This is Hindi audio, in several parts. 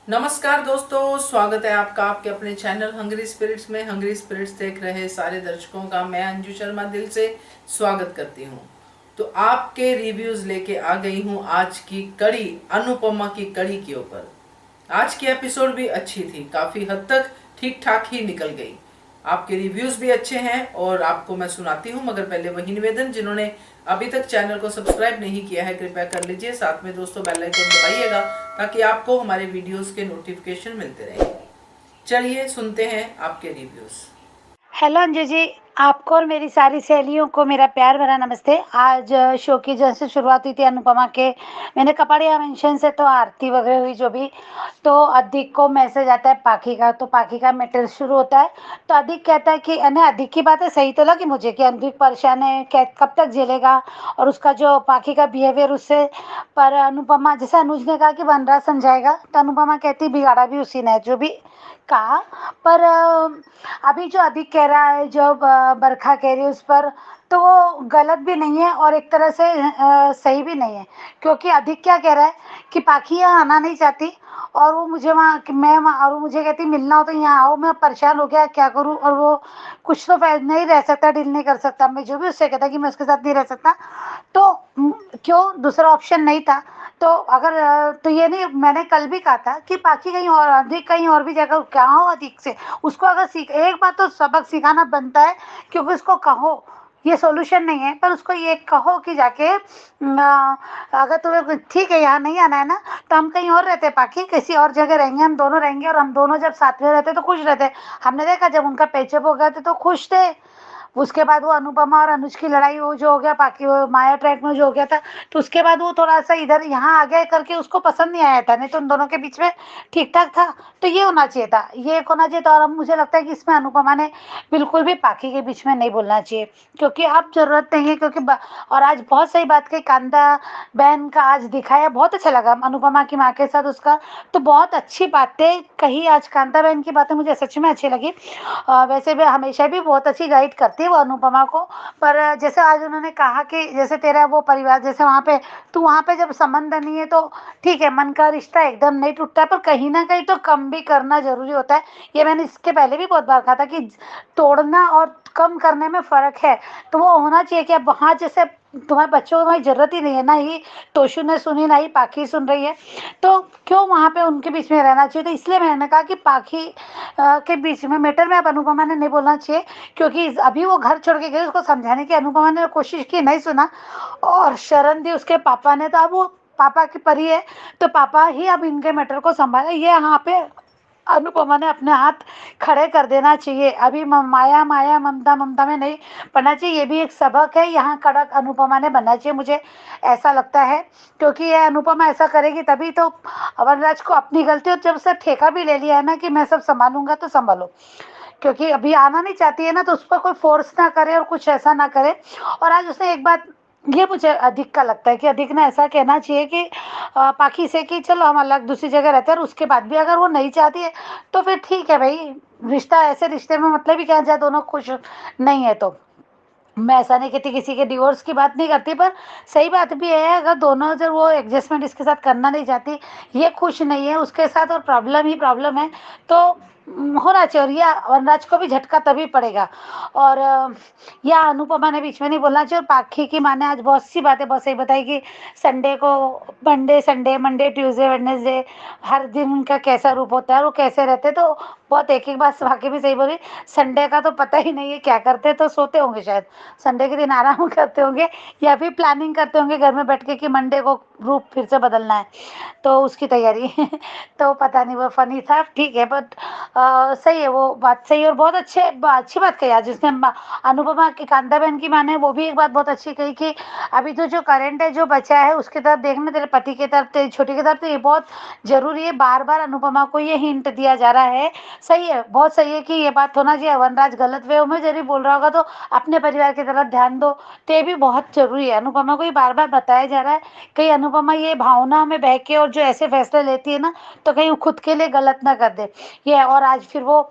नमस्कार दोस्तों, स्वागत है आपका आपके अपने चैनल हंग्री स्पिरिट्स में। हंग्री स्पिरिट्स देख रहे सारे दर्शकों का मैं अंजू शर्मा दिल से स्वागत करती हूँ। तो आपके रिव्यूज लेके आ गई हूँ आज की कड़ी, अनुपमा की कड़ी के ऊपर। आज की एपिसोड भी अच्छी थी, काफी हद तक ठीक ठाक ही निकल गई। आपके रिव्यूज भी अच्छे हैं और आपको मैं सुनाती हूँ, मगर पहले वही निवेदन, जिन्होंने अभी तक चैनल को सब्सक्राइब नहीं किया है कृपया कर लीजिए। साथ में दोस्तों बेल आइकन दबाइएगा ताकि आपको हमारे वीडियोस के नोटिफिकेशन मिलते रहें। चलिए सुनते हैं आपके रिव्यूज। हेलो अंजू जी, आपको और मेरी सारी सहेलियों को मेरा प्यार भरा नमस्ते। आज शो की जैसे शुरुआत हुई थी अनुपमा के, मैंने कपड़िया मेंशन से तो आरती वगैरह हुई जो भी, तो अधिक को मैसेज आता है पाखी का, तो पाखी का मैटर शुरू होता है। तो अधिक कहता है कि अने अधिक की बात है, सही तो लगी मुझे कि अधिक परेशान है, कब तक झेलेगा और उसका जो पाखी का बिहेवियर उससे। पर अनुपमा, जैसे अनुज ने कहा कि वनराज समझाएगा, तो अनुपमा कहती बिगाड़ा भी उसी ने, जो भी कहा। पर अभी जो अधिक कह रहा है, जो बरखा कह रही है उस पर, तो वो गलत भी नहीं है और एक तरह से सही भी नहीं है। क्योंकि अधिक क्या कह रहा है कि पाखी यहाँ आना नहीं चाहती और वो मुझे वहाँ, मैं वहाँ, और वो मुझे कहती मिलना हो तो यहाँ आओ, मैं परेशान हो गया क्या करूँ। और वो कुछ तो नहीं रह सकता, डील नहीं कर सकता, मैं जो भी उससे कहता कि मैं उसके साथ नहीं रह सकता, तो क्यों दूसरा ऑप्शन नहीं था। तो अगर तो ये नहीं, मैंने कल भी कहा था कि पाखी कहीं और, अधिक कहीं और भी जगह क्या हो अधिक से, उसको अगर सीख एक बार तो सबक सिखाना बनता है। क्योंकि उसको कहो ये सॉल्यूशन नहीं है, पर उसको ये कहो कि जाके अगर तुम्हें ठीक है यहाँ नहीं आना है ना, तो हम कहीं और रहते पाखी, किसी और जगह रहेंगे, हम दोनों रहेंगे और हम दोनों जब साथ में रहते तो खुश रहते। हमने देखा जब उनका पैचअप हो गया थे तो खुश थे। उसके बाद वो अनुपमा और अनुज की लड़ाई, वो जो हो गया बाकी, वो माया ट्रैक में जो हो गया था, तो उसके बाद वो थोड़ा सा इधर यहाँ आ गया करके उसको पसंद नहीं आया था, नहीं तो उन दोनों के बीच में ठीक ठाक था। तो ये होना चाहिए था, ये एक होना चाहिए था। और अब मुझे लगता है कि इसमें अनुपमा ने बिल्कुल भी पाखी के बीच में नहीं बोलना चाहिए, क्योंकि अब जरूरत नहीं है। क्योंकि और आज बहुत सही बात कही कांता बहन का, आज दिखाया बहुत अच्छा लगा अनुपमा की माँ के साथ उसका, तो बहुत अच्छी बातें कही आज कांता बहन की बातें मुझे सच में अच्छी लगी। वैसे भी हमेशा भी बहुत अच्छी गाइड करती है वो अनुपमा को। पर जैसे आज उन्होंने कहा कि जैसे तेरा वो परिवार, जैसे वहाँ पे, तो वहाँ पे जब संबंध नहीं है तो ठीक है, मन का रिश्ता एकदम नहीं टूटता है, पर कहीं ना कहीं तो कम भी करना जरूरी होता है। ये मैंने इसके पहले भी बहुत बार कहा था कि तोड़ना और कम करने में फर्क है। तो वो होना चाहिए कि अब वहाँ जैसे तुम्हारे बच्चों को तुम्हारी जरूरत ही नहीं है, ना ही तोशु ने सुनी ना ही पाखी सुन रही है, तो क्यों वहाँ पे उनके बीच में रहना चाहिए। तो इसलिए मैंने कहा कि पाखी के बीच में मैटर में अब अनुपमा ने नहीं बोलना चाहिए। क्योंकि अभी वो घर छोड़ के गई, उसको समझाने की अनुपमा ने कोशिश की, नहीं सुना और शरण दी उसके पापा ने। तो अब वो पापा की परी है, तो पापा ही अब इनके मैटर को संभाले। ये यहाँ पे अनुपमा ने अपने हाथ खड़े कर देना चाहिए। अभी माया माया ममता ममता में नहीं पढ़ना चाहिए, ये भी एक सबक है, यहाँ कड़क अनुपमा ने बनना चाहिए, मुझे ऐसा लगता है। क्योंकि ये अनुपमा ऐसा करेगी तभी तो अमरराज को अपनी गलती, और जब उसने ठेका भी ले लिया है ना कि मैं सब संभालूंगा, तो संभालो। क्योंकि अभी आना नहीं चाहती है ना, तो उस पर कोई फोर्स ना करे और कुछ ऐसा ना करे। और आज उसने एक बात, ये मुझे अधिक का लगता है कि अधिक ने ऐसा कहना चाहिए कि पाखी से कि चलो हम अलग दूसरी जगह रहते हैं, और उसके बाद भी अगर वो नहीं चाहती है तो फिर ठीक है भाई, रिश्ता, ऐसे रिश्ते में मतलब ही क्या जाए, दोनों खुश नहीं है तो। मैं ऐसा नहीं कहती, किसी के डिवोर्स की बात नहीं करती, पर सही बात भी है, अगर दोनों जब वो एडजस्टमेंट इसके साथ करना नहीं चाहती, ये खुश नहीं है उसके साथ और प्रॉब्लम ही प्रॉब्लम है, तो होना चाहिए। और ये वनराज को भी झटका तभी पड़ेगा। और या अनुपमा ने बीच में नहीं बोलना चाहिए। और पाखी की माँ ने आज बहुत सी बातें बहुत सही बताई कि संडे को, Monday Sunday, Monday Tuesday Wednesday, हर दिन उनका कैसा रूप होता है और वो कैसे रहते, तो बहुत एक एक बात वाकई भी सही बोली। संडे का तो पता ही नहीं है क्या करते, तो सोते होंगे शायद, संडे के दिन आराम करते होंगे, या फिर प्लानिंग करते होंगे घर में बैठ के कि मंडे को रूप फिर से बदलना है, तो उसकी तैयारी तो पता नहीं, वो फनी था, ठीक है। बट सही है, वो बात सही है। और बहुत अच्छी बात कही आज जिसने अनुपमा की, कांता बहन की माँ ने, वो भी एक बात बहुत अच्छी कही कि अभी तो जो करंट है, जो बचा है, उसकी तरफ देखना, तेरे पति की तरफ, तेरी छोटी की तरफ, तो ये बहुत जरूरी है। बार बार अनुपमा को ये हिंट दिया जा रहा है। सही है, बहुत सही है कि ये बात होना चाहिए। वनराज गलत वे में जरूर बोल रहा होगा, तो अपने परिवार की तरफ ध्यान दो, तो ये भी बहुत जरूरी है। अनुपमा को ये बार बार बताया जा रहा है, कहीं अनुपमा ये भावना में बह के और जो ऐसे फैसले लेती है ना, तो कहीं वो खुद के लिए गलत ना कर दे ये। और आज फिर वो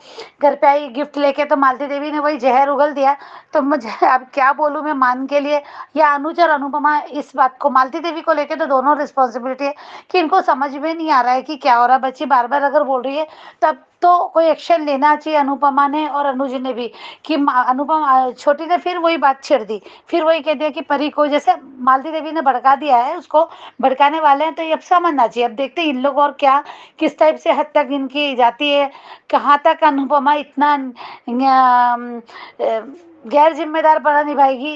घर पे आई गिफ्ट लेके, तो मालती देवी ने वही जहर उगल दिया। तो मुझे अब क्या बोलूं मैं, मान के लिए या अनुज और अनुपमा इस बात को, मालती देवी को लेके तो दोनों रिस्पॉन्सिबिलिटी है कि इनको समझ में नहीं आ रहा है कि क्या हो रहा है। बच्ची बार बार अगर बोल रही है तब तो कोई एक्शन लेना चाहिए अनुपमा ने और अनुज ने भी, कि अनुपमा छोटी ने फिर वही बात छेड़ दी, फिर वही कह दिया कि परी को, जैसे मालती देवी ने भड़का दिया है, उसको भड़काने वाले हैं, तो ये अब समझना चाहिए। अब देखते हैं इन लोग और क्या किस टाइप से हद तक इनकी जाती है, कहाँ तक अनुपमा इतना गैर जिम्मेदार पना निभाएगी।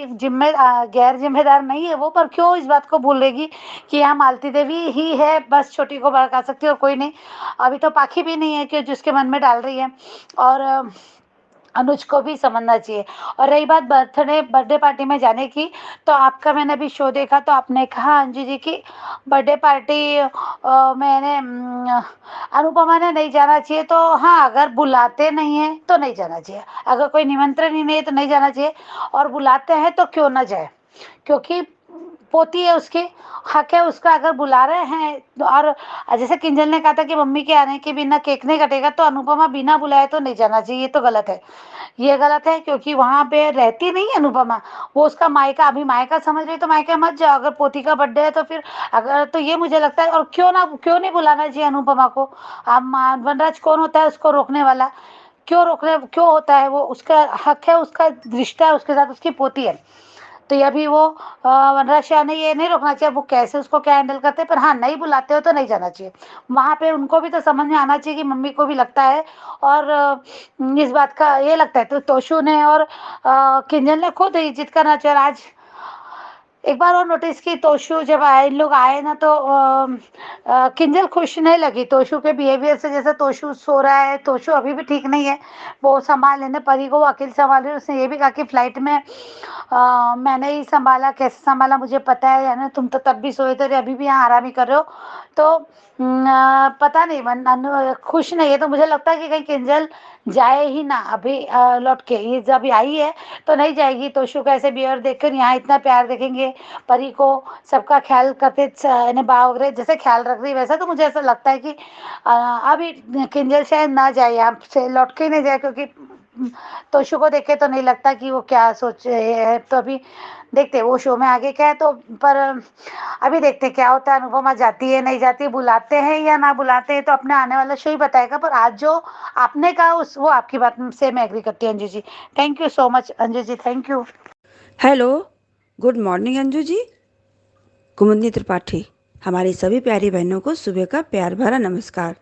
गैर जिम्मेदार नहीं है वो, पर क्यों इस बात को भूलेगी कि यहाँ मालती देवी ही है बस छोटी को भड़का सकती है और कोई नहीं। अभी तो पाखी भी नहीं है कि जिसके मन में डाल रही है। और अनुज को भी समझना चाहिए। और रही बात बर्थडे पार्टी में जाने की, तो आपका मैंने अभी शो देखा, तो आपने कहा अंजू जी की बर्थडे पार्टी मैंने अनुपमा ने नहीं जाना चाहिए। तो हाँ, अगर बुलाते नहीं है तो नहीं जाना चाहिए, अगर कोई निमंत्रण ही नहीं है तो नहीं जाना चाहिए, और बुलाते हैं तो क्यों ना जाए, क्योंकि पोती है उसकी, हक है उसका। अगर बुला रहे हैं, और जैसे किंजल ने कहा था कि मम्मी के आने के बिना केक नहीं कटेगा, तो अनुपमा बिना बुलाए तो नहीं जाना चाहिए, ये तो गलत है। ये गलत है क्योंकि वहां पे रहती नहीं है अनुपमा, वो उसका मायका। अभी मायका समझ रही तो मायका मत जाओ, अगर पोती का बर्थडे है तो फिर अगर, तो ये मुझे लगता है। और क्यों नहीं बुलाना चाहिए अनुपमा को। अब वनराज कौन होता है उसको रोकने वाला, क्यों होता है वो, उसका हक है, उसका रिश्ता है उसके साथ, उसकी पोती है। तो ये अभी वो वनराज शाह ने ये नहीं रोकना चाहिए, वो कैसे उसको क्या हैंडल करते हैं। पर हाँ, नहीं बुलाते हो तो नहीं जाना चाहिए वहां पे। उनको भी तो समझ में आना चाहिए कि मम्मी को भी लगता है, और इस बात का ये लगता है। तो तोशु ने और किंजल ने खुद इज्जत करना चाहिए। और आज एक बार और नोटिस की, तोशु जब आए, इन लोग आए ना, तो किंजल खुश नहीं लगी तोशु के बिहेवियर से। जैसे तोशु सो रहा है, तोशु अभी भी ठीक नहीं है, वो संभाल लेने, परी को वो अकेले संभाल रही है। उसने ये भी कहा कि फ्लाइट में मैंने ही संभाला, कैसे संभाला मुझे पता है ना, तुम तो तब भी सोए थे, अभी भी यहाँ आराम ही कर रहे हो। तो पता नहीं, मन खुश नहीं है। तो मुझे लगता है कि कहीं किंजल जाए ही ना अभी, लौट के। ये जब आई है तो नहीं जाएगी। तोशु का ऐसे बिहेवियर देखकर, यहाँ इतना प्यार देखेंगे, परी को सबका ख्याल करते, बाव वगैरह जैसे ख्याल रख रही, वैसा तो मुझे ऐसा लगता है कि अभी किंजल शायद ना जाए, यहाँ से लौट के ही नहीं जाए, क्योंकि तोशु को देखे तो नहीं लगता कि वो क्या सोच रहे है। तो अभी देखते हैं वो शो में आगे क्या है। तो पर अभी देखते हैं क्या होता है। अनुपमा जाती है नहीं जाती, बुलाते हैं या ना बुलाते हैं, तो अपने आने वाला शो ही बताएगा। पर आज जो आपने कहा उस वो आपकी बात से मैं एग्री करती हूँ Anju ji. Thank you so much Anju ji, thank you. Hello, good morning Anju ji. Kumudini Tripathi, हमारी सभी प्यारी बहनों को सुबह का प्यार भरा नमस्कार।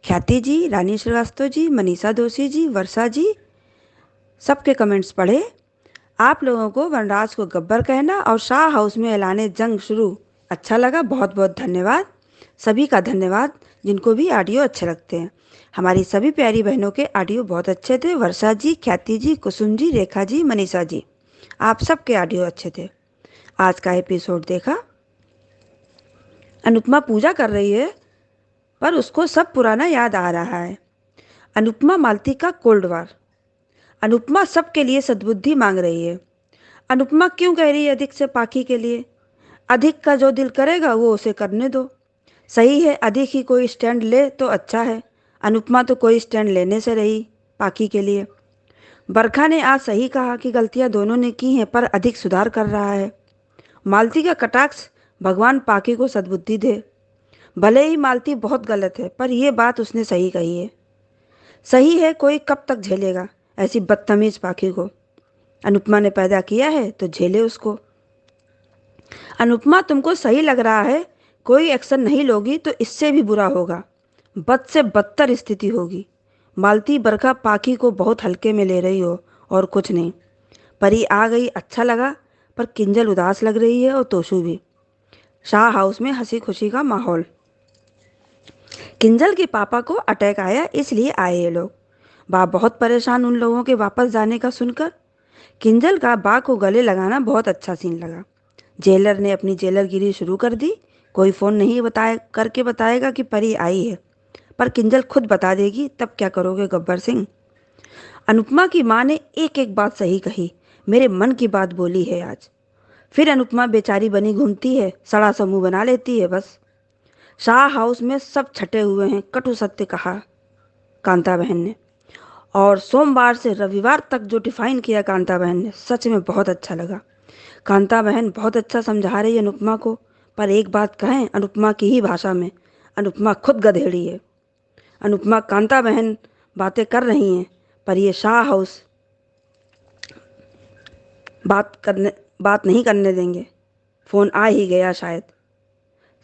ख्याति जी, रानी श्रीवास्तव जी, मनीषा दोषी जी, वर्षा जी, सबके कमेंट्स पढ़े। आप लोगों को वनराज को गब्बर कहना और शाह हाउस में ऐलाने जंग शुरू अच्छा लगा, बहुत बहुत धन्यवाद। सभी का धन्यवाद जिनको भी ऑडियो अच्छे लगते हैं। हमारी सभी प्यारी बहनों के ऑडियो बहुत अच्छे थे। वर्षा जी, ख्याति जी, कुसुम जी, रेखा जी, मनीषा जी, आप सबके ऑडियो अच्छे थे। आज का एपिसोड देखा, अनुपमा पूजा कर रही है पर उसको सब पुराना याद आ रहा है। अनुपमा मालती का कोल्ड वार। अनुपमा सबके लिए सद्बुद्धि मांग रही है। अनुपमा क्यों कह रही है अधिक से पाखी के लिए? अधिक का जो दिल करेगा वो उसे करने दो। सही है, अधिक ही कोई स्टैंड ले तो अच्छा है। अनुपमा तो कोई स्टैंड लेने से रही पाखी के लिए। बरखा ने आज सही कहा कि गलतियां दोनों ने की हैं, पर अधिक सुधार कर रहा है। मालती का कटाक्ष, भगवान पाखी को सद्बुद्धि दे। भले ही मालती बहुत गलत है, पर यह बात उसने सही कही है। सही है, कोई कब तक झेलेगा ऐसी बदतमीज पाखी को? अनुपमा ने पैदा किया है तो झेले उसको। अनुपमा, तुमको सही लग रहा है, कोई एक्शन नहीं लोगी तो इससे भी बुरा होगा, बद से बदतर स्थिति होगी। मालती, बरखा पाखी को बहुत हल्के में ले रही हो और कुछ नहीं। परी आ गई, अच्छा लगा, पर किंजल उदास लग रही है और तोशु भी। शाह हाउस में हंसी खुशी का माहौल। किंजल के पापा को अटैक आया इसलिए आए ये लोग। बा बहुत परेशान उन लोगों के वापस जाने का सुनकर। किंजल का बा को गले लगाना बहुत अच्छा सीन लगा। जेलर ने अपनी जेलरगिरी शुरू कर दी। कोई फ़ोन नहीं करके बताएगा कि परी आई है, पर किंजल खुद बता देगी, तब क्या करोगे गब्बर सिंह? अनुपमा की माँ ने एक एक बात सही कही, मेरे मन की बात बोली है आज। फिर अनुपमा बेचारी बनी घूमती है, सड़ा सा मुंह बना लेती है बस। शाह हाउस में सब छटे हुए हैं, कटु सत्य कहा कांता बहन ने। और सोमवार से रविवार तक जो डिफाइन किया कांता बहन ने, सच में बहुत अच्छा लगा। कांता बहन बहुत अच्छा समझा रही है अनुपमा को। पर एक बात कहें अनुपमा की ही भाषा में, अनुपमा खुद गधेड़ी है। अनुपमा कांता बहन बातें कर रही हैं, पर ये शाह हाउस बात नहीं करने देंगे। फ़ोन आ ही गया शायद।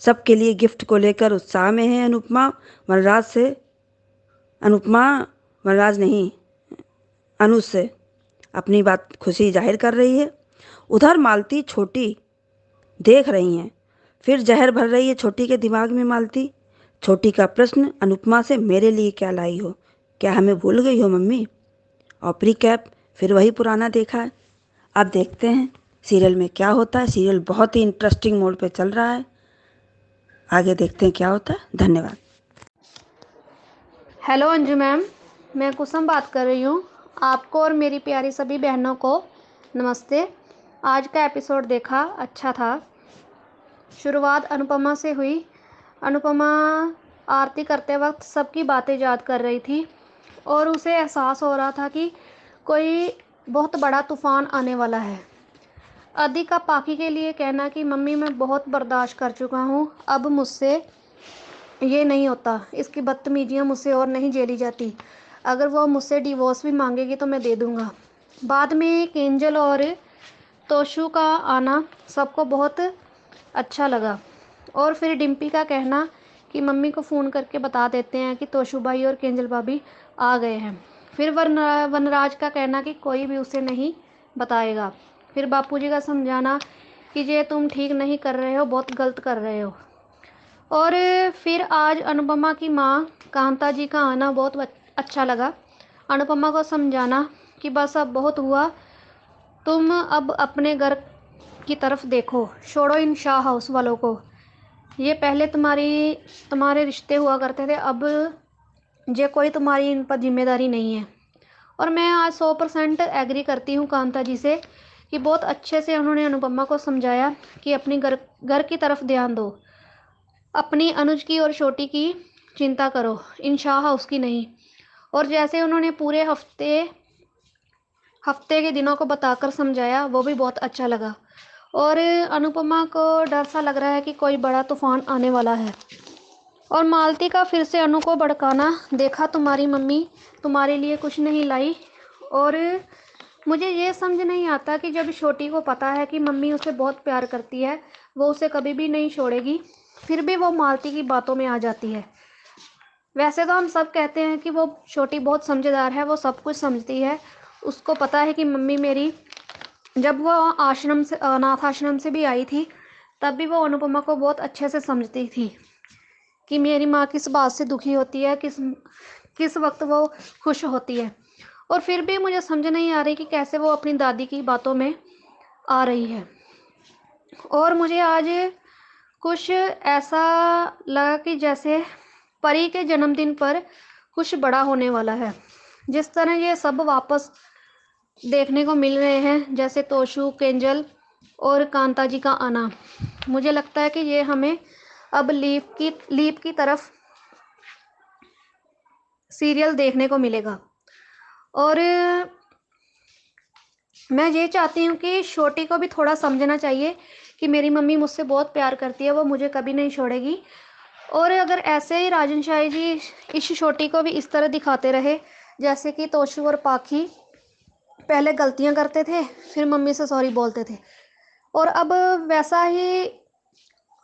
सबके लिए गिफ्ट को लेकर उत्साह में है अनुपमा। वनराज नहीं, अनुज से अपनी बात खुशी जाहिर कर रही है। उधर मालती छोटी देख रही हैं। फिर जहर भर रही है छोटी के दिमाग में मालती। छोटी का प्रश्न अनुपमा से, मेरे लिए क्या लाई हो? क्या हमें भूल गई हो मम्मी? और प्री कैप फिर वही पुराना देखा है। अब देखते हैं सीरियल में क्या होता है। सीरियल बहुत ही इंटरेस्टिंग मोड पे चल रहा है। आगे देखते हैं क्या होता है। धन्यवाद। हेलो अंजू मैम, मैं कुसुम बात कर रही हूँ। आपको और मेरी प्यारी सभी बहनों को नमस्ते। आज का एपिसोड देखा, अच्छा था। शुरुआत अनुपमा से हुई। अनुपमा आरती करते वक्त सबकी बातें याद कर रही थी और उसे एहसास हो रहा था कि कोई बहुत बड़ा तूफान आने वाला है। आदि का पाखी के लिए कहना कि मम्मी मैं बहुत बर्दाश्त कर चुका हूँ, अब मुझसे ये नहीं होता, इसकी बदतमीजियाँ मुझसे और नहीं झेली जाती। अगर वो मुझसे डिवोर्स भी मांगेगी तो मैं दे दूँगा। बाद में केंजल और तोशु का आना सबको बहुत अच्छा लगा। और फिर डिम्पी का कहना कि मम्मी को फ़ोन करके बता देते हैं कि तोशु भाई और केंजल भाभी आ गए हैं। फिर वनराज का कहना कि कोई भी उसे नहीं बताएगा। फिर बापूजी का समझाना कि ये तुम ठीक नहीं कर रहे हो, बहुत गलत कर रहे हो। और फिर आज अनुपमा की माँ कांता जी का आना बहुत अच्छा लगा। अनुपमा को समझाना कि बस अब बहुत हुआ, तुम अब अपने घर की तरफ देखो, छोड़ो इन शाह हाउस वालों को। ये पहले तुम्हारे रिश्ते हुआ करते थे, अब ये कोई तुम्हारी इन पर जिम्मेदारी नहीं है। और मैं आज 100% एग्री करती हूँ कांता जी से कि बहुत अच्छे से उन्होंने अनुपमा को समझाया कि अपनी घर की तरफ ध्यान दो, अपनी अनुज की और छोटी की चिंता करो, इन शाह हाउस की नहीं। और जैसे उन्होंने पूरे हफ्ते के दिनों को बताकर समझाया, वो भी बहुत अच्छा लगा। और अनुपमा को डर सा लग रहा है कि कोई बड़ा तूफान आने वाला है। और मालती का फिर से अनु को भड़काना, देखा तुम्हारी मम्मी तुम्हारे लिए कुछ नहीं लाई। और मुझे ये समझ नहीं आता कि जब छोटी को पता है कि मम्मी उसे बहुत प्यार करती है, वो उसे कभी भी नहीं छोड़ेगी, फिर भी वो मालती की बातों में आ जाती है। वैसे तो हम सब कहते हैं कि वो छोटी बहुत समझदार है, वो सब कुछ समझती है। उसको पता है कि मम्मी मेरी, जब वो अनाथ आश्रम से भी आई थी, तब भी वो अनुपमा को बहुत अच्छे से समझती थी कि मेरी माँ किस बात से दुखी होती है, किस वक्त वो खुश होती है। और फिर भी मुझे समझ नहीं आ रही कि कैसे वो अपनी दादी की बातों में आ रही है। और मुझे आज कुछ ऐसा लगा कि जैसे परी के जन्मदिन पर कुछ बड़ा होने वाला है। जिस तरह ये सब वापस देखने को मिल रहे हैं, जैसे तोशु, केंजल और कांता जी का आना, मुझे लगता है कि ये हमें अब लीप की तरफ सीरियल देखने को मिलेगा। और मैं ये चाहती हूँ कि छोटी को भी थोड़ा समझना चाहिए कि मेरी मम्मी मुझसे बहुत प्यार करती है, वो मुझे कभी नहीं छोड़ेगी। और अगर ऐसे ही राजन शाही जी इस छोटी को भी इस तरह दिखाते रहे, जैसे कि तोशु और पाखी पहले गलतियां करते थे, फिर मम्मी से सॉरी बोलते थे, और अब वैसा ही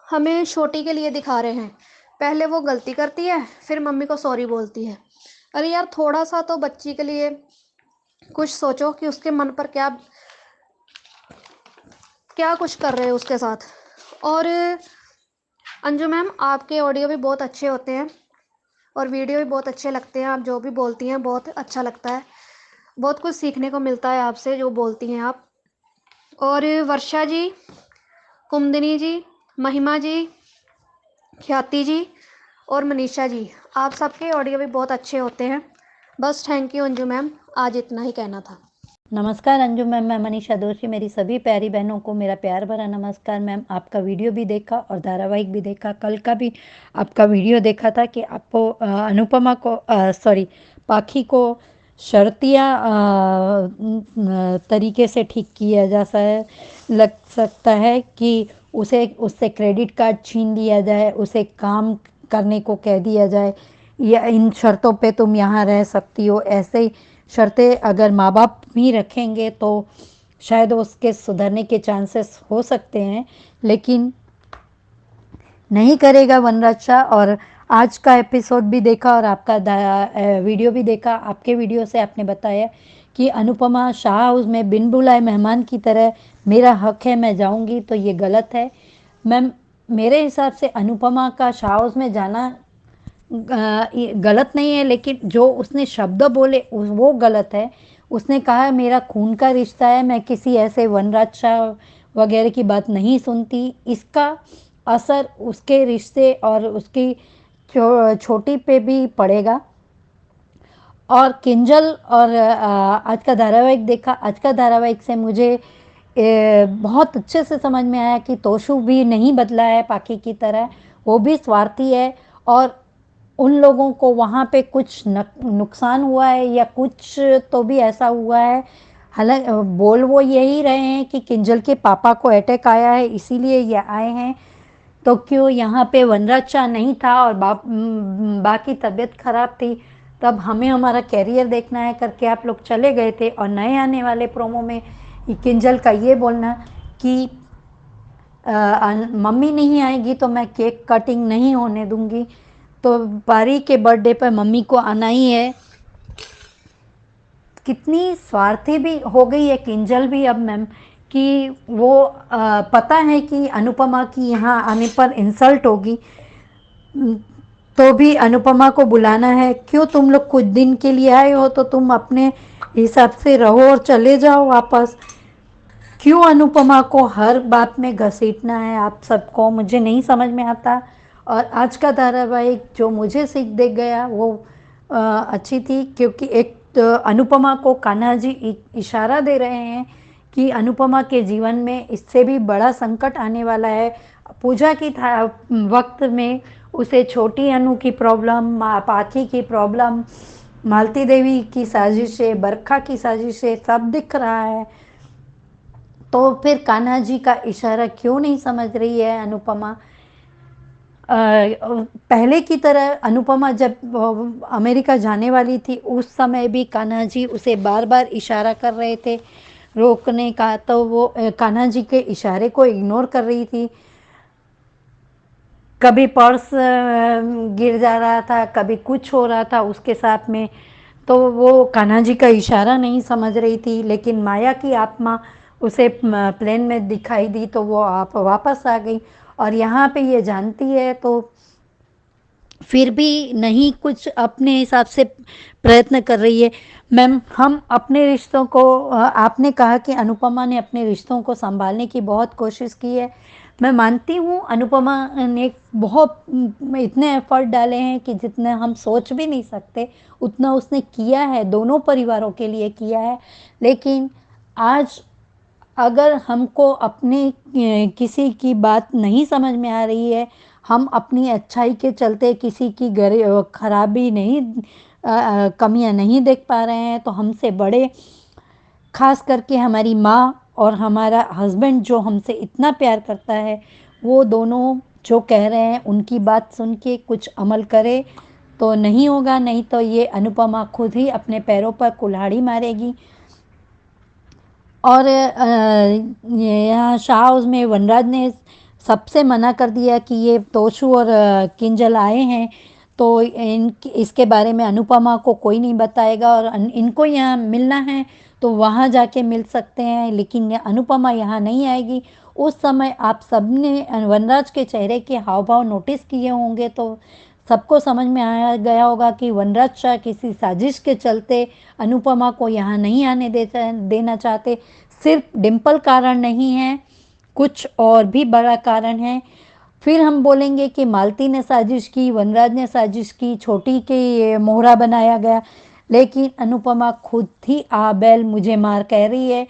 हमें छोटी के लिए दिखा रहे हैं। पहले वो गलती करती है, फिर मम्मी को सॉरी बोलती है। अरे यार, थोड़ा सा तो बच्ची के लिए कुछ सोचो कि उसके मन पर क्या कुछ कर रहे हो उसके साथ। और अंजू मैम, आपके ऑडियो भी बहुत अच्छे होते हैं और वीडियो भी बहुत अच्छे लगते हैं। आप जो भी बोलती हैं बहुत अच्छा लगता है, बहुत कुछ सीखने को मिलता है आपसे जो बोलती हैं आप। और वर्षा जी, कुमदिनी जी, महिमा जी, ख्याति जी और मनीषा जी, आप सबके ऑडियो भी बहुत अच्छे होते हैं। बस थैंक यू अंजू मैम, आज इतना ही कहना था। नमस्कार अंजू मैम, मैं मनीषा दोषी। मेरी सभी प्यारी बहनों को मेरा प्यार भरा नमस्कार। मैम, आपका वीडियो भी देखा और धारावाहिक भी देखा। कल का भी आपका वीडियो देखा था कि आपको अनुपमा को सॉरी पाखी को शर्तिया तरीके से ठीक किया जा लग सकता है कि उसे उससे क्रेडिट कार्ड छीन लिया जाए, उसे काम करने को कह दिया जाए, या इन शर्तों पे तुम यहाँ रह सकती हो। ऐसे ही शर्तें अगर माँ बाप भी रखेंगे तो शायद उसके सुधरने के चांसेस हो सकते हैं, लेकिन नहीं करेगा वनराज शाह। और आज का एपिसोड भी देखा और आपका वीडियो भी देखा। आपके वीडियो से आपने बताया कि अनुपमा शाह हाउस में बिन बुलाए मेहमान की तरह मेरा हक है, मैं जाऊंगी, तो ये गलत है। मैम, मेरे हिसाब से अनुपमा का शाह हाउस में जाना ये गलत नहीं है, लेकिन जो उसने शब्द बोले वो गलत है। उसने कहा मेरा खून का रिश्ता है, मैं किसी ऐसे वनराज शाह वगैरह की बात नहीं सुनती। इसका असर उसके रिश्ते और उसकी छोटी पे भी पड़ेगा। और किंजल और आज का धारावाहिक देखा। आज का धारावाहिक से मुझे बहुत अच्छे से समझ में आया कि तोशु भी नहीं बदला है पाखी की तरह, वो भी स्वार्थी है। और उन लोगों को वहाँ पे कुछ नुकसान हुआ है या कुछ तो भी ऐसा हुआ है। हालांकि बोल वो यही रहे हैं कि किंजल के पापा को अटैक आया है इसीलिए ये आए हैं, तो क्यों यहाँ पे वनराज शाह नहीं था और बाकी तबीयत खराब थी, तब हमें हमारा कैरियर देखना है करके आप लोग चले गए थे। और नए आने वाले प्रोमो में किंजल का ये बोलना कि मम्मी नहीं आएगी तो मैं केक कटिंग नहीं होने दूंगी, तो पारी के बर्थडे पर मम्मी को आना ही है। कितनी स्वार्थी भी हो गई है किंजल भी अब मैम, कि वो पता है कि अनुपमा की यहाँ आने पर इंसल्ट होगी, तो भी अनुपमा को बुलाना है। क्यों, तुम लोग कुछ दिन के लिए आए हो तो तुम अपने हिसाब से रहो और चले जाओ वापस। क्यों अनुपमा को हर बात में घसीटना है आप सबको, मुझे नहीं समझ में आता। और आज का धारावाहिक जो मुझे सीख दे गया वो अच्छी थी, क्योंकि एक तो अनुपमा को कान्हा जी इशारा दे रहे हैं कि अनुपमा के जीवन में इससे भी बड़ा संकट आने वाला है। पूजा की वक्त में उसे छोटी अनु की प्रॉब्लम, पाथी की प्रॉब्लम, मालती देवी की साजिशें, बरखा की साजिशें सब दिख रहा है, तो फिर कान्हा जी का इशारा क्यों नहीं समझ रही है अनुपमा। पहले की तरह अनुपमा जब अमेरिका जाने वाली थी उस समय भी कान्हा जी उसे बार बार इशारा कर रहे थे रोकने का, तो वो कान्हा जी के इशारे को इग्नोर कर रही थी। कभी पर्स गिर जा रहा था, कभी कुछ हो रहा था उसके साथ में, तो वो कान्हा जी का इशारा नहीं समझ रही थी। लेकिन माया की आत्मा उसे प्लेन में दिखाई दी तो वो आप वापस आ गई, और यहाँ पे ये जानती है तो फिर भी नहीं कुछ अपने हिसाब से प्रयत्न कर रही है। मैम, हम अपने रिश्तों को आपने कहा कि अनुपमा ने अपने रिश्तों को संभालने की बहुत कोशिश की है। मैं मानती हूँ अनुपमा ने बहुत इतने एफर्ट डाले हैं कि जितने हम सोच भी नहीं सकते उतना उसने किया है, दोनों परिवारों के लिए किया है। लेकिन आज अगर हमको अपने किसी की बात नहीं समझ में आ रही है, हम अपनी अच्छाई के चलते किसी की खराबी नहीं, कमियां नहीं देख पा रहे हैं, तो हमसे बड़े, खास करके हमारी माँ और हमारा हस्बैंड जो हमसे इतना प्यार करता है, वो दोनों जो कह रहे हैं उनकी बात सुन के कुछ अमल करे तो नहीं होगा। नहीं तो ये अनुपमा खुद ही अपने पैरों पर कुल्हाड़ी मारेगी। और यहाँ शाह हाउस में वनराज ने सबसे मना कर दिया कि ये तोशु और किंजल आए हैं तो इसके बारे में अनुपमा को कोई नहीं बताएगा, और इनको यहाँ मिलना है तो वहाँ जाके मिल सकते हैं, लेकिन अनुपमा यहाँ नहीं आएगी। उस समय आप सबने वनराज के चेहरे के हाव भाव नोटिस किए होंगे तो सबको समझ में आया गया होगा कि वनराज शाह किसी साजिश के चलते अनुपमा को यहाँ नहीं आने देना चाहते। सिर्फ डिम्पल कारण नहीं है, कुछ और भी बड़ा कारण है। फिर हम बोलेंगे कि मालती ने साजिश की, वनराज ने साजिश की, छोटी के मोहरा बनाया गया, लेकिन अनुपमा खुद ही आबेल मुझे मार कह रही है।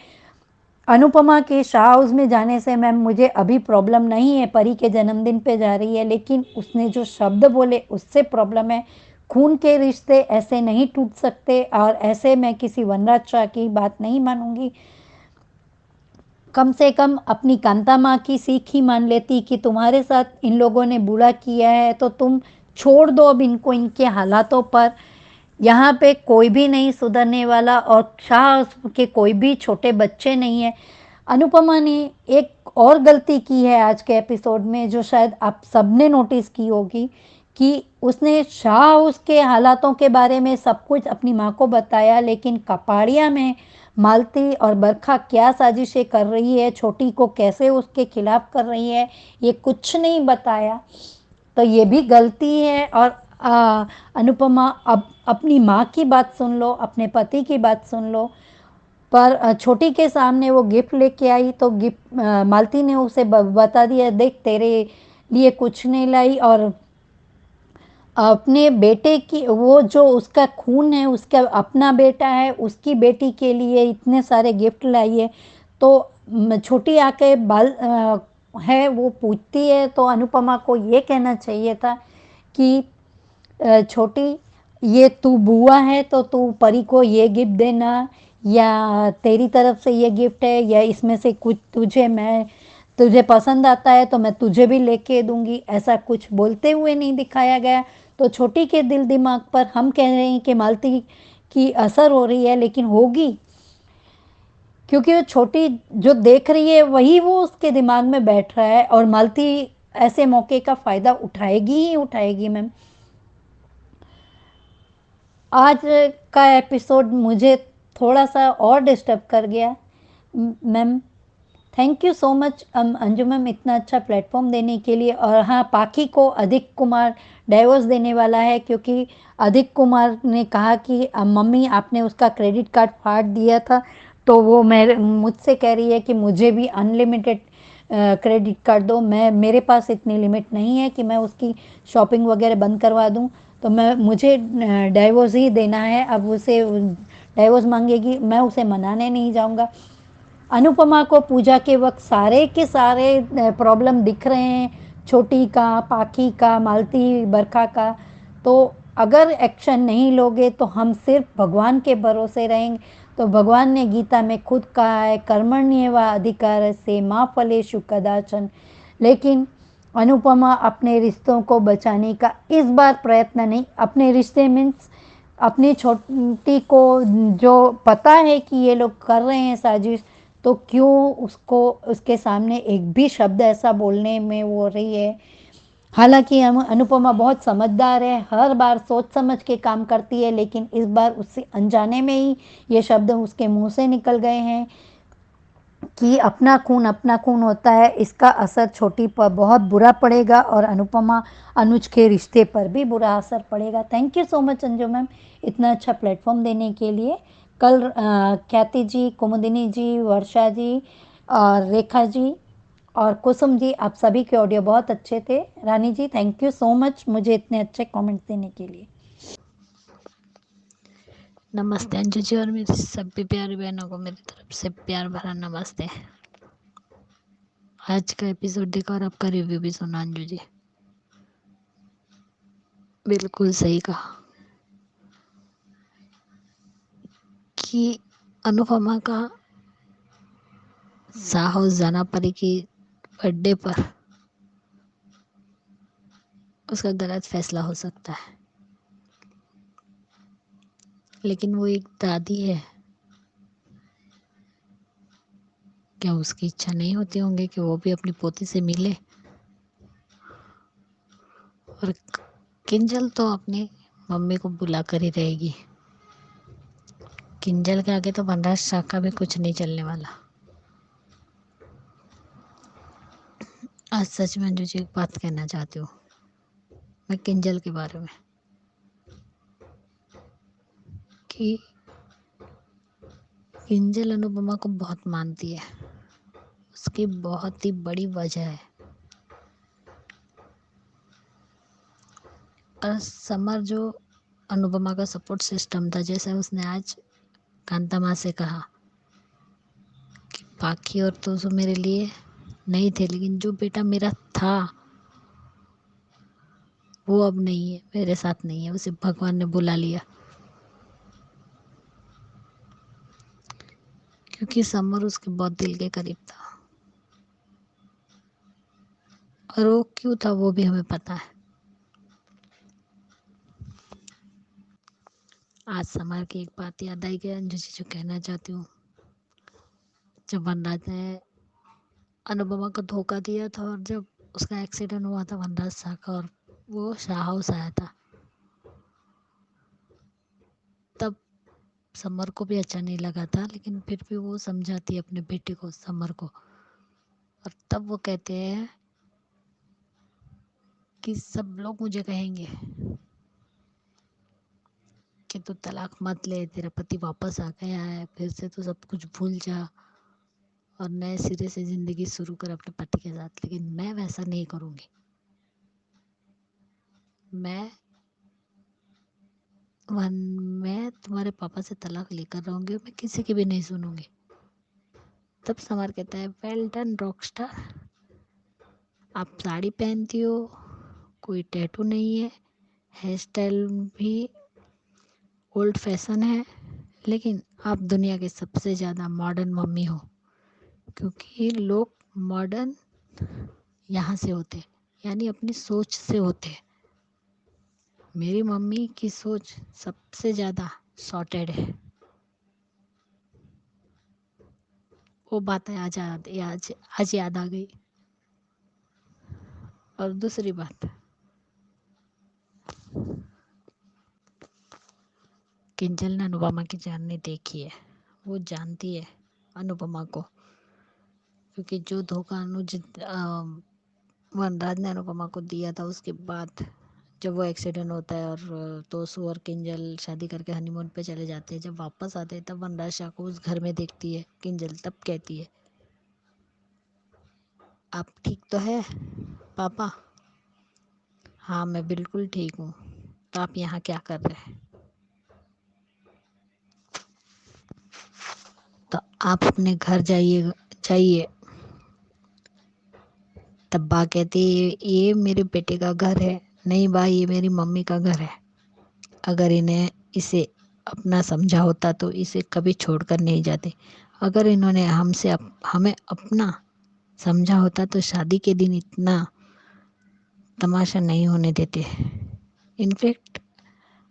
अनुपमा के शाह हाउस में जाने से मैम मुझे अभी प्रॉब्लम नहीं है, परी के जन्मदिन पे जा रही है, लेकिन उसने जो शब्द बोले उससे प्रॉब्लम है। खून के रिश्ते ऐसे नहीं टूट सकते और ऐसे मैं किसी वनराज शाह की बात नहीं मानूंगी। कम से कम अपनी कांता माँ की सीख ही मान लेती कि तुम्हारे साथ इन लोगों ने बुरा किया है तो तुम छोड़ दो अब इनको इनके हालातों पर। यहाँ पे कोई भी नहीं सुधरने वाला और शाह के कोई भी छोटे बच्चे नहीं है। अनुपमा ने एक और गलती की है आज के एपिसोड में जो शायद आप सबने नोटिस की होगी कि उसने शाह उसके हालातों के बारे में सब कुछ अपनी माँ को बताया, लेकिन कपाड़िया में मालती और बरखा क्या साजिशें कर रही है, छोटी को कैसे उसके खिलाफ कर रही है, ये कुछ नहीं बताया। तो ये भी गलती है। और अनुपमा अब अपनी माँ की बात सुन लो, अपने पति की बात सुन लो। पर छोटी के सामने वो गिफ्ट लेके आई तो गिफ्ट मालती ने उसे बता दिया, देख तेरे लिए कुछ नहीं लाई और अपने बेटे की, वो जो उसका खून है, उसका अपना बेटा है, उसकी बेटी के लिए इतने सारे गिफ्ट लाई है। तो छोटी आके है वो पूछती है तो अनुपमा को ये कहना चाहिए था कि छोटी ये तू बुआ है तो तू परी को ये गिफ्ट देना, या तेरी तरफ से ये गिफ्ट है, या इसमें से कुछ तुझे पसंद आता है तो मैं तुझे भी लेके दूंगी। ऐसा कुछ बोलते हुए नहीं दिखाया गया। तो छोटी के दिल दिमाग पर हम कह रहे हैं कि मालती की असर हो रही है, लेकिन होगी क्योंकि वो छोटी जो देख रही है वही वो उसके दिमाग में बैठ रहा है और मालती ऐसे मौके का फायदा उठाएगी ही उठाएगी। मैम आज का एपिसोड मुझे थोड़ा सा और डिस्टर्ब कर गया। Ma'am thank you so much Anju ma'am इतना अच्छा प्लेटफॉर्म देने के लिए। और हाँ, पाखी को अधिक कुमार डाइवोर्स देने वाला है क्योंकि अधिक कुमार ने कहा कि मम्मी आपने उसका क्रेडिट कार्ड फाड़ दिया था, तो वो मुझसे कह रही है कि मुझे भी अनलिमिटेड क्रेडिट कार्ड दो। मेरे पास इतनी लिमिट नहीं है कि मैं उसकी शॉपिंग वगैरह बंद करवा दूं, तो मुझे डाइवोर्स ही देना है। अब उसे डाइवोर्स मांगेगी, मैं उसे मनाने नहीं जाऊंगा। अनुपमा को पूजा के वक्त सारे के सारे प्रॉब्लम दिख रहे हैं, छोटी का, पाखी का, मालती, बरखा का। तो अगर एक्शन नहीं लोगे तो हम सिर्फ भगवान के भरोसे रहेंगे। तो भगवान ने गीता में खुद कहा है, कर्मण्येव अधिकारस्ते मा फलेषु कदाचन। लेकिन अनुपमा अपने रिश्तों को बचाने का इस बार प्रयत्न नहीं, अपने रिश्ते मीन्स अपनी छोटी को जो पता है कि ये लोग कर रहे हैं साजिश, तो क्यों उसको उसके सामने एक भी शब्द ऐसा बोलने में वो हो रही है। हालांकि अनुपमा बहुत समझदार है, हर बार सोच समझ के काम करती है, लेकिन इस बार उससे अनजाने में ही ये शब्द उसके मुंह से निकल गए हैं कि अपना खून होता है, इसका असर छोटी पर बहुत बुरा पड़ेगा और अनुपमा अनुज के रिश्ते पर भी बुरा असर पड़ेगा। Thank you so much Anju ma'am इतना अच्छा प्लेटफॉर्म देने के लिए। कल ख्याति जी, कुमुदिनी जी, वर्षा जी और रेखा जी और कुसुम जी, आप सभी के ऑडियो बहुत अच्छे थे। रानी जी थैंक यू सो मच मुझे इतने अच्छे कमेंट्स देने के लिए। नमस्ते अंजू जी और मेरी सभी प्यारी बहनों को मेरी तरफ से प्यार भरा नमस्ते। आज का एपिसोड देखा और आपका रिव्यू भी सुना अंजू जी, बिल्कुल सही कहा कि अनुपमा का शाह हाउस जाना परी की बर्थडे पर उसका गलत फैसला हो सकता है, लेकिन वो एक दादी है, क्या उसकी इच्छा नहीं होती होंगी कि वो भी अपनी पोती से मिले। और किंजल तो अपनी मम्मी को बुला कर ही रहेगी। किंजल के आगे तो वनराज शाह का भी कुछ नहीं चलने वाला। आज सच में अंजू जी एक बात कहना चाहती हूँ मैं किंजल के बारे में कि किंजल अनुपमा को बहुत मानती है। उसकी बहुत ही बड़ी वजह है। और समर जो अनुपमा का सपोर्ट सिस्टम था। जैसे उसने आज कांता माँ से कहा कि बाकी और तो मेरे लिए नहीं थे, लेकिन जो बेटा मेरा था वो अब नहीं है, मेरे साथ नहीं है, उसे भगवान ने बुला लिया। क्योंकि समर उसके बहुत दिल के करीब था, और वो क्यों था वो भी हमें पता है। आज समर की एक बात याद आई कि अंजू जी जो कहना चाहती हूँ, जब वनराज ने अनुपमा को धोखा दिया था और जब उसका एक्सीडेंट हुआ था वनराज शाह का, और वो शाह हाउस आया था, तब समर को भी अच्छा नहीं लगा था, लेकिन फिर भी वो समझाती है अपने बेटे को, समर को। और तब वो कहते हैं कि सब लोग मुझे कहेंगे कि तू तलाक मत ले, तेरा पति वापस आ गया है, फिर से तू सब कुछ भूल जा और नए सिरे से जिंदगी शुरू कर अपने पति के साथ। लेकिन मैं वैसा नहीं करूँगी। मैं तुम्हारे पापा से तलाक लेकर रहूँगी, मैं किसी की भी नहीं सुनूंगी। तब समर कहता है, वेल डन रॉकस्टार, आप साड़ी पहनती हो, कोई टैटू नहीं है, हेयर स्टाइल भी ओल्ड फैशन है, लेकिन आप दुनिया की सबसे ज़्यादा मॉडर्न मम्मी हो। क्योंकि लोग मॉडर्न यहाँ से होते, यानी अपनी सोच से होते। मेरी मम्मी की सोच सबसे ज़्यादा सॉर्टेड है। वो बातें आज याद आ गई। और दूसरी बात, किंजल ने अनुपमा की जर्नी देखी है, वो जानती है अनुपमा को। क्योंकि जो धोखा वनराज ने अनुपमा को दिया था, उसके बाद जब वो एक्सीडेंट होता है और तोसू और किंजल शादी करके हनीमून पे चले जाते हैं, जब वापस आते हैं तब वनराज शाह को उस घर में देखती है किंजल। तब कहती है, आप ठीक तो है पापा? हाँ मैं बिल्कुल ठीक हूँ। तो आप यहाँ क्या कर रहे हैं? तो आप अपने घर जाइए जाइए। तब बा कहती है, ये मेरे बेटे का घर है। नहीं बा, ये मेरी मम्मी का घर है। अगर इन्हें इसे अपना समझा होता तो इसे कभी छोड़कर नहीं जाते। अगर इन्होंने हमें अपना समझा होता तो शादी के दिन इतना तमाशा नहीं होने देते। इनफैक्ट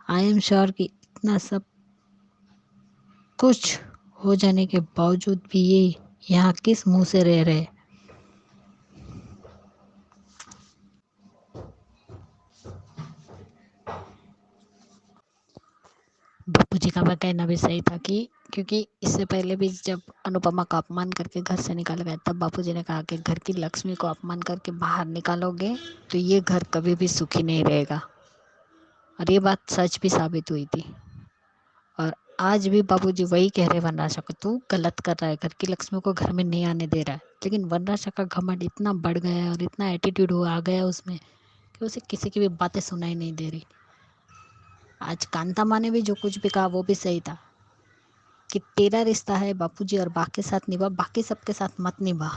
आई एम श्योर कि इतना सब कुछ हो जाने के बावजूद भी ये यहाँ किस मुंह से रह रहे। बापू जी का वह कहना भी सही था कि क्योंकि इससे पहले भी जब अनुपमा का अपमान करके घर से निकाला गया, तब बापू जी ने कहा कि घर की लक्ष्मी को अपमान करके बाहर निकालोगे तो ये घर कभी भी सुखी नहीं रहेगा। और ये बात सच भी साबित हुई थी। और आज भी बाबूजी वही कह रहे वनराज को, तू गलत कर रहा है, घर की लक्ष्मी को घर में नहीं आने दे रहा है। लेकिन वनराज का घमंड इतना बढ़ गया है और इतना एटीट्यूड आ गया उसमें कि उसे किसी की भी बातें सुनाई नहीं दे रही। आज कांता माँ ने भी जो कुछ भी कहा वो भी सही था कि तेरा रिश्ता है बापूजी और बाकी साथ निभा, बाकी सबके साथ मत निभा।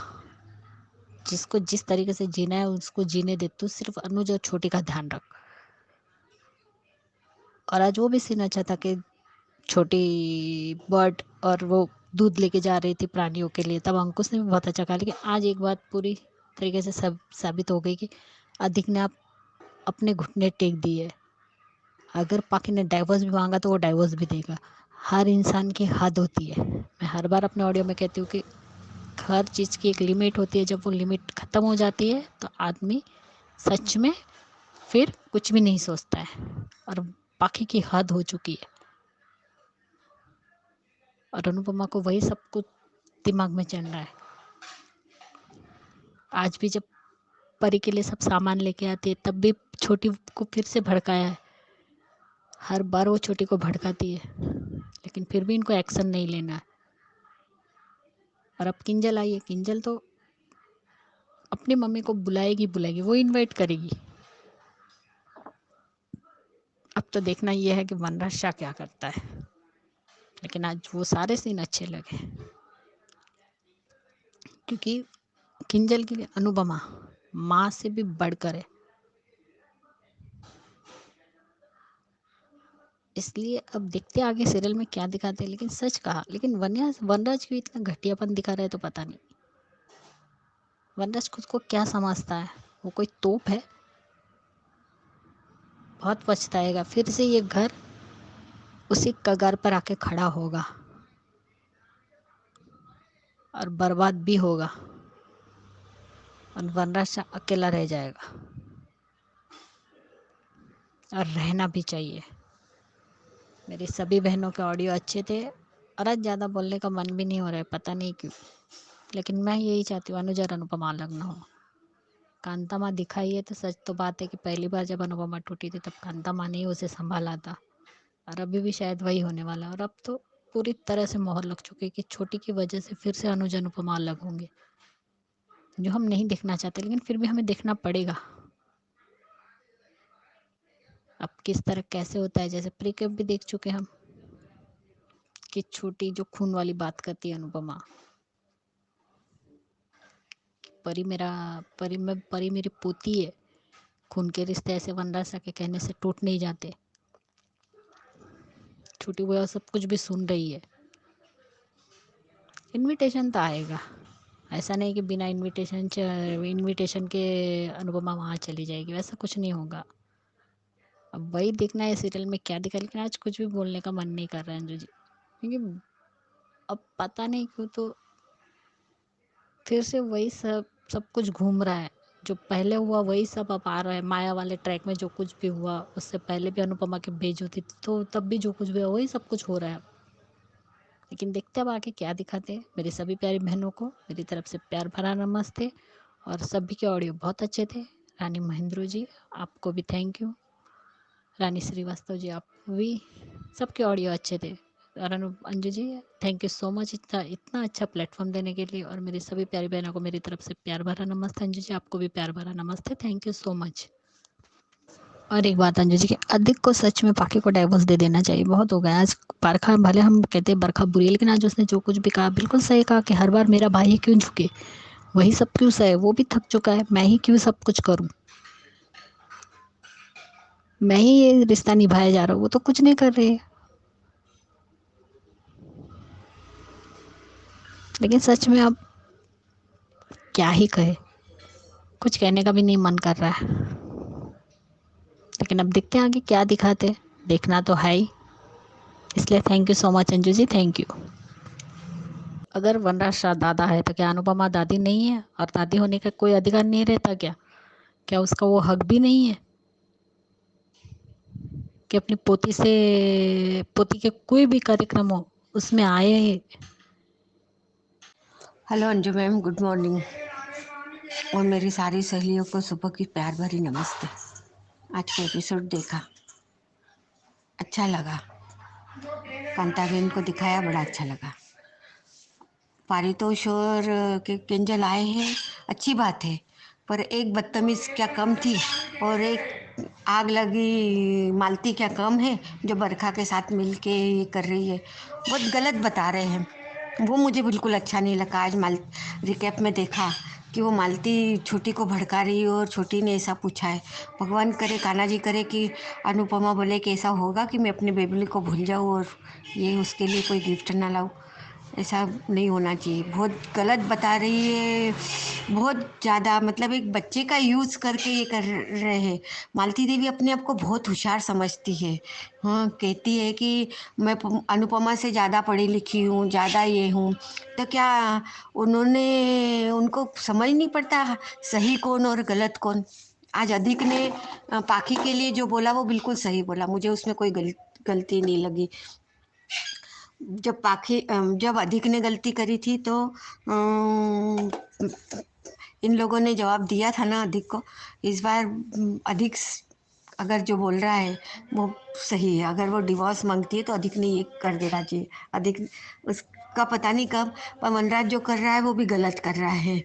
जिसको जिस तरीके से जीना है उसको जीने दे, तू सिर्फ अनुज और छोटी का ध्यान रख। और आज वो भी सीन अच्छा था कि छोटी बर्ड और वो दूध लेके जा रही थी प्राणियों के लिए, तब अंकुश ने भी बहुत अच्छा कहा। लेकिन आज एक बात पूरी तरीके से सब साबित हो गई कि अधिक ने आप अपने घुटने टेक दिए। अगर पाखी ने डाइवोर्स भी मांगा तो वो डाइवोर्स भी देगा। हर इंसान की हद होती है। मैं हर बार अपने ऑडियो में कहती हूँ कि हर चीज़ की एक लिमिट होती है। जब वो लिमिट ख़त्म हो जाती है तो आदमी सच में फिर कुछ भी नहीं सोचता है, और पाखी की हद हो चुकी है। और अनुपमा को वही सब कुछ दिमाग में चल रहा है। आज भी जब परी के लिए सब सामान लेके आती है तब भी छोटी को फिर से भड़काया है। हर बार वो छोटी को भड़काती है, लेकिन फिर भी इनको एक्शन नहीं लेना है। और अब किंजल आई है, किंजल तो अपनी मम्मी को बुलाएगी, वो इनवाइट करेगी। अब तो देखना ये है कि वनराज शाह क्या करता है। लेकिन आज वो सारे सीन अच्छे लगे, क्योंकि किंजल के लिए अनुपमा माँ से भी बढ़कर है। इसलिए अब देखते आगे सीरियल में क्या दिखाते हैं। लेकिन सच कहा, लेकिन वनराज क्यों इतना घटियापन दिखा रहा है तो पता नहीं। वनराज खुद को क्या समझता है, वो कोई तोप है? बहुत पछताएगा, फिर से ये घर उसी कगार पर आके खड़ा होगा और बर्बाद भी होगा, और वनराज अकेला रह जाएगा। और रहना भी चाहिए। मेरी सभी बहनों के ऑडियो अच्छे थे, और आज ज़्यादा बोलने का मन भी नहीं हो रहा है, पता नहीं क्यों। लेकिन मैं यही चाहती हूँ अनुजा और अनुपमा अलग ना हो। कांता माँ दिखाई है तो सच तो बात है कि पहली बार जब अनुपमा टूटी थी तब कांता माँ ने ही उसे संभाला था, और अभी भी शायद वही होने वाला है। और अब तो पूरी तरह से मोहर लग चुकी है कि छोटी की वजह से फिर से अनुजा अनुपमा अलग होंगे, जो हम नहीं देखना चाहते, लेकिन फिर भी हमें देखना पड़ेगा। अब किस तरह कैसे होता है, जैसे प्रीकप भी देख चुके हम कि छोटी जो खून वाली बात करती है अनुपमा, परी मेरी पोती है, खून के रिश्ते ऐसे वनराज के कहने से टूट नहीं जाते। छोटी बुआ सब कुछ भी सुन रही है। इनविटेशन तो आएगा, ऐसा नहीं कि बिना इनविटेशन के अनुपमा वहाँ चली जाएगी, वैसा कुछ नहीं होगा। अब वही देखना है सीरियल में क्या दिखा। लेकिन आज कुछ भी बोलने का मन नहीं कर रहा है अंजू जी, क्योंकि अब पता नहीं क्यों तो फिर से वही सब कुछ घूम रहा है। जो पहले हुआ वही सब अब आ रहा है। माया वाले ट्रैक में जो कुछ भी हुआ, उससे पहले भी अनुपमा की बेइज्जती थी तो तब भी जो कुछ भी हुआ वही सब कुछ हो रहा है। लेकिन देखते अब आगे क्या दिखाते हैं। मेरी सभी प्यारी बहनों को मेरी तरफ से प्यार भरा नमस्ते, और सभी के ऑडियो बहुत अच्छे थे। रानी महेंद्र जी आपको भी थैंक यू, रानी श्रीवास्तव जी आप भी, सबके ऑडियो अच्छे थे। और Anju ji thank you so much इतना अच्छा प्लेटफॉर्म देने के लिए। और मेरी सभी प्यारी बहनों को मेरी तरफ से प्यार भरा नमस्ते। अंजू जी आपको भी प्यार भरा नमस्ते, थैंक यू सो मच। और एक बात अंजू जी की, अधिक को सच में पाखी को डाइवोर्स दे देना चाहिए, बहुत हो गया। आज बरखा, भले हम कहते हैं बरखा बुरी है, लेकिन आज उसने जो कुछ भी कहा बिल्कुल सही कहा कि हर बार मेरा भाई ही क्यों झुके, वही सब क्यों सहे, वो भी थक चुका है, मैं ही क्यों सब कुछ करूं, मैं ही ये रिश्ता निभाया जा रहा हूँ, वो तो कुछ नहीं कर रही है। लेकिन सच में अब क्या ही कहे, कुछ कहने का भी नहीं मन कर रहा है। लेकिन अब देखते हैं आगे क्या दिखाते, देखना तो है ही। इसलिए thank you so much Anju ji, thank you. अगर वनराज शाह दादा है तो क्या अनुपमा दादी नहीं है? और दादी होने का कोई अधिकार नहीं रहता क्या? क्या उसका वो हक भी नहीं है कि अपनी पोती के कोई भी कार्यक्रम हो उसमें आए? Hello Anju ma'am, good morning. और मेरी सारी सहेलियों को सुबह की प्यार भरी नमस्ते। आज का एपिसोड देखा, अच्छा लगा। कांता बहन को दिखाया, बड़ा अच्छा लगा। पारितोष और के किंजल आए हैं, अच्छी बात है, पर एक बदतमीज क्या कम थी और एक आग लगी मालती क्या कम है जो बरखा के साथ मिलके ये कर रही है। बहुत गलत बता रहे हैं, वो मुझे बिल्कुल अच्छा नहीं लगा। आज रिकैप में देखा कि वो मालती छोटी को भड़का रही और छोटी ने ऐसा पूछा है। भगवान करे, कान्हा जी करे कि अनुपमा बोले कि ऐसा होगा कि मैं अपने बेबी को भूल जाऊँ और ये उसके लिए कोई गिफ्ट ना लाऊँ। ऐसा नहीं होना चाहिए, बहुत गलत बता रही है, बहुत ज़्यादा। मतलब एक बच्चे का यूज़ करके ये कर रहे हैं। मालती देवी अपने आप को बहुत होशियार समझती है। हाँ, कहती है कि मैं अनुपमा से ज़्यादा पढ़ी लिखी हूँ, ज़्यादा ये हूँ। तो क्या उनको समझ नहीं पड़ता सही कौन और गलत कौन? आज अधिक ने पाखी के लिए जो बोला वो बिल्कुल सही बोला, मुझे उसमें कोई गलती नहीं लगी। जब अधिक ने गलती करी थी तो इन लोगों ने जवाब दिया था ना अधिक को। इस बार अधिक अगर जो बोल रहा है वो सही है। अगर वो डिवोर्स मांगती है तो अधिक ने ये कर देना चाहिए। अधिक का पता नहीं कब, पर वनराज जो कर रहा है वो भी गलत कर रहा है।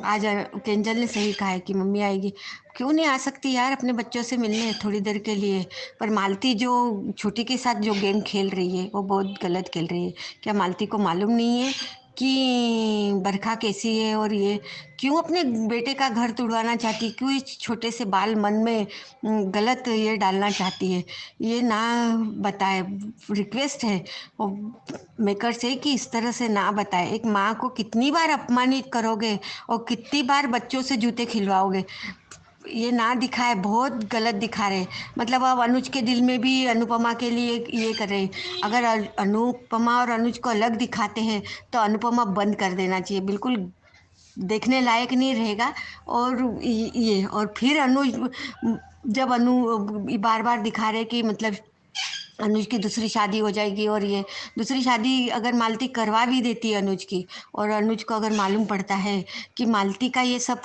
आज केंजल ने सही कहा है कि मम्मी आएगी, क्यों नहीं आ सकती यार अपने बच्चों से मिलने थोड़ी देर के लिए। पर मालती जो छोटी के साथ जो गेम खेल रही है वो बहुत गलत खेल रही है। क्या मालती को मालूम नहीं है कि बरखा कैसी है, और ये क्यों अपने बेटे का घर तुड़वाना चाहती, क्यों इस छोटे से बाल मन में गलत ये डालना चाहती है, ये ना बताए। रिक्वेस्ट है मेकर से कि इस तरह से ना बताए। एक माँ को कितनी बार अपमानित करोगे और कितनी बार बच्चों से जूते खिलवाओगे, ये ना दिखाए, बहुत गलत दिखा रहे। मतलब अब अनुज के दिल में भी अनुपमा के लिए ये कर रहे। अगर अनुपमा और अनुज को अलग दिखाते हैं तो अनुपमा बंद कर देना चाहिए, बिल्कुल देखने लायक नहीं रहेगा। और ये और फिर अनुज, जब बार बार दिखा रहे कि मतलब अनुज की दूसरी शादी हो जाएगी, और ये दूसरी शादी अगर मालती करवा भी देती है अनुज की, और अनुज को अगर मालूम पड़ता है कि मालती का ये सब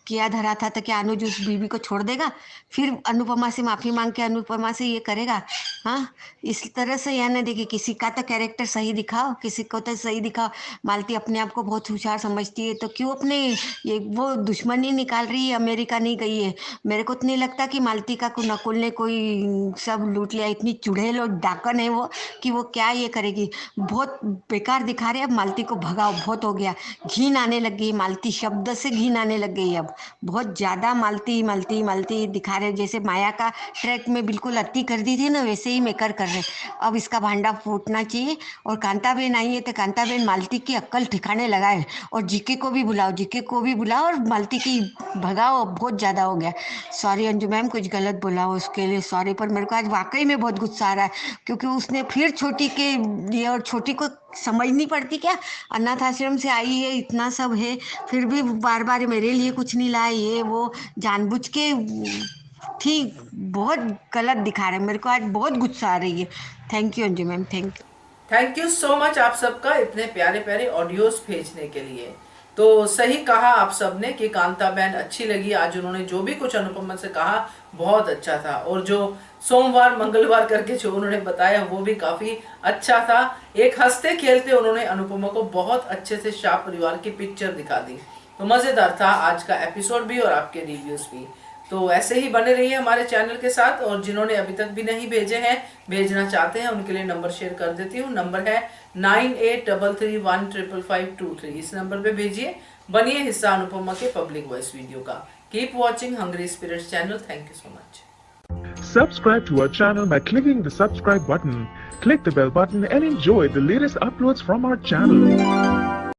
किया धरा था, तो क्या अनुज उस बीवी को छोड़ देगा? फिर अनुपमा से माफ़ी मांग के अनुपमा से ये करेगा? हाँ, इस तरह से यह ना देखिए, किसी का तो कैरेक्टर सही दिखाओ, किसी को तो सही दिखाओ। मालती अपने आप को बहुत होशियार समझती है, तो क्यों अपने ये वो दुश्मनी निकाल रही है? अमेरिका नहीं गई है। मेरे को तो नहीं लगता कि मालती का नकुल ने कोई सब लूट लिया। इतनी चुड़ैल और डाकन है वो कि वो क्या ये करेगी। बहुत बेकार दिखा रहे। अब मालती को भगाओ, बहुत हो गया। घिन आने लग गई, मालती शब्द से घिन आने लग गई। अब बहुत ज़्यादा मालती मालती मालती दिखा रहे, जैसे माया का ट्रैक में बिल्कुल अति कर दी थी ना, वैसे ही मेकर कर रहे। अब इसका भांडा फूटना चाहिए। और कांताबेन आई है तो कांताबेन मालती की अक्ल ठिकाने लगाए, और जीके को भी बुलाओ, जीके को भी बुलाओ, और मालती की भगाओ। बहुत ज़्यादा हो गया। सॉरी अंजू मैम, कुछ गलत बोला उसके लिए सॉरी, पर मेरे को आज वाकई में बहुत गुस्सा आ रहा है, क्योंकि उसने फिर छोटी के लिए, और छोटी को समझ नहीं पड़ती क्या? अनाथ आश्रम से आई है, इतना सब है, फिर भी बार बार मेरे लिए कुछ नहीं लाए, ये वो जानबूझ के। ठीक, बहुत गलत दिखा रहे हैं। मेरे को आज बहुत गुस्सा आ रही है। Thank you Anju ma'am, thank you so much आप सबका इतने प्यारे प्यारे ऑडियोज भेजने के लिए। तो सही कहा आप सबने कि कांताबेन अच्छी लगी। आज उन्होंने जो भी कुछ अनुपमा से कहा बहुत अच्छा था, और जो सोमवार मंगलवार करके जो उन्होंने बताया वो भी काफी अच्छा था। एक हंसते खेलते उन्होंने अनुपमा को बहुत अच्छे से शाह परिवार की पिक्चर दिखा दी। तो मजेदार था आज का एपिसोड भी और आपके रिव्यूज भी। तो ऐसे ही बने रहिए हमारे चैनल के साथ, और जिन्होंने अभी तक भी नहीं भेजे हैं, भेजना चाहते हैं, उनके लिए नंबर शेयर कर देती हूँ। नंबर है 9833155523। इस नंबर पे भेजिए, बनिए हिस्सा अनुपमा के पब्लिक वॉइस वीडियो का। Keep watching hungry spirits channel. Thank you so much. Subscribe to our channel by clicking the subscribe button. Click the bell button and enjoy the latest uploads from our channel.